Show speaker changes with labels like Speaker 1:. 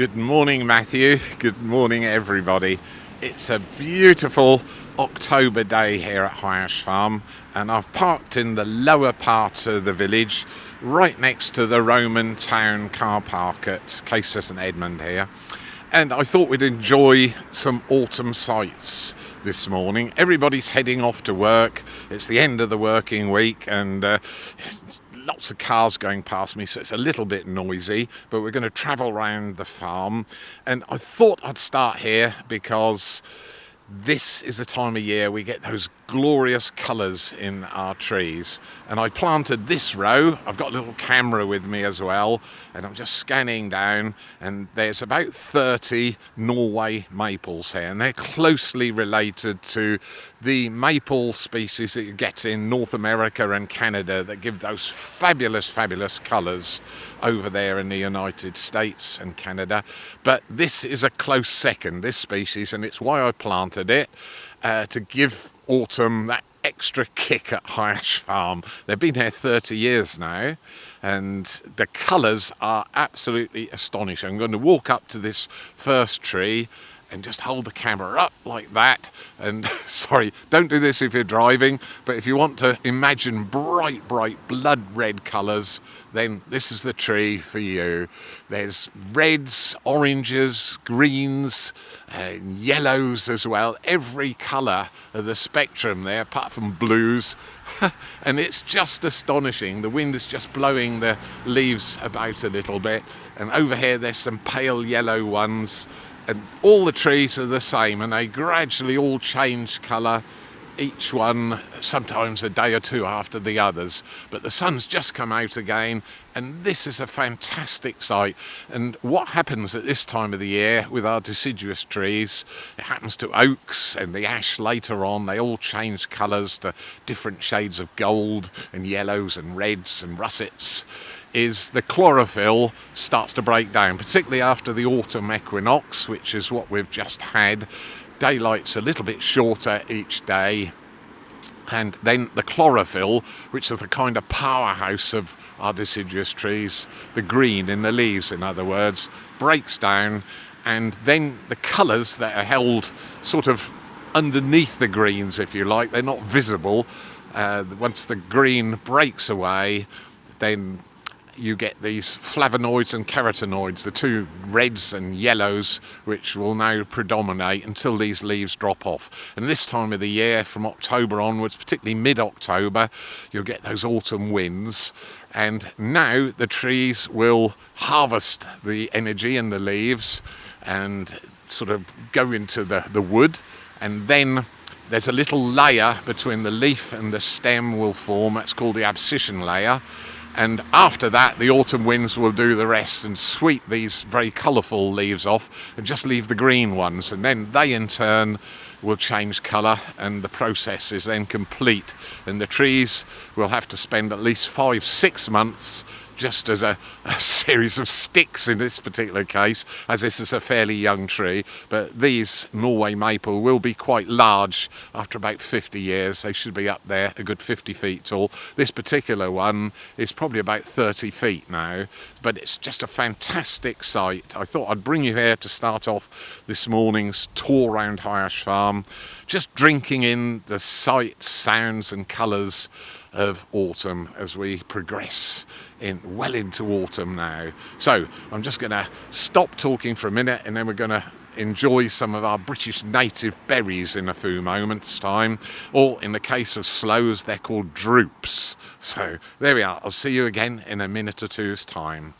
Speaker 1: Good morning, Matthew. Good morning, everybody. It's a beautiful October day here at High Ash Farm, and I've parked in the lower part of the village, right next to the Roman town car park at Cases and Edmund here. And I thought we'd enjoy some autumn sights this morning. Everybody's heading off to work. It's the end of the working week, and lots of cars going past me, so it's a little bit noisy, but we're going to travel around the farm. And I thought I'd start here because this is the time of year we get those glorious colours in our trees. And I planted this row. I've got a little camera with me as well, and I'm just scanning down, and there's about 30 Norway maples here, and they're closely related to the maple species that you get in North America and Canada that give those fabulous colours over there in the United States and Canada. But this is a close second, this species, and it's why I planted it, to give autumn that extra kick at High Ash Farm. They've been here 30 years now, and the colours are absolutely astonishing. I'm going to walk up to this first tree and just hold the camera up like that. And sorry, don't do this if you're driving, but if you want to imagine bright blood red colours, then this is the tree for you. There's reds, oranges, greens, yellows as well, every colour of the spectrum there, apart from blues. And it's just astonishing. The wind is just blowing the leaves about a little bit, and over here there's some pale yellow ones. And all the trees are the same, and they gradually all change colour, each one sometimes a day or two after the others. But the sun's just come out again, and this is a fantastic sight. And what happens at this time of the year with our deciduous trees, it happens to oaks and the ash later on, they all change colours to different shades of gold and yellows and reds and russets, is the chlorophyll starts to break down, particularly after the autumn equinox, which is what we've just had. Daylight's a little bit shorter each day, and then the chlorophyll, which is the kind of powerhouse of our deciduous trees, the green in the leaves in other words, breaks down, and then the colours that are held sort of underneath the greens, if you like, they're not visible. Once the green breaks away, then you get these flavonoids and carotenoids, the two reds and yellows, which will now predominate until these leaves drop off. And this time of the year, from October onwards, particularly mid-October, you'll get those autumn winds. And now the trees will harvest the energy in the leaves and sort of go into the wood. And then there's a little layer between the leaf and the stem will form. That's called the abscission layer. And after that, the autumn winds will do the rest and sweep these very colourful leaves off and just leave the green ones. And then they, in turn, will change colour, and the process is then complete. And the trees will have to spend at least 5-6 months just as a series of sticks in this particular case, as this is a fairly young tree. But these Norway maple will be quite large after about 50 years. They should be up there a good 50 feet tall. This particular one is probably about 30 feet now, but it's just a fantastic sight. I thought I'd bring you here to start off this morning's tour around High Ash Farm, just drinking in the sights, sounds and colours of autumn as we progress well into autumn now. So I'm just going to stop talking for a minute, and then we're going to enjoy some of our British native berries in a few moments' time, or in the case of sloes, they're called droops. So there we are. I'll see you again in a minute or two's time.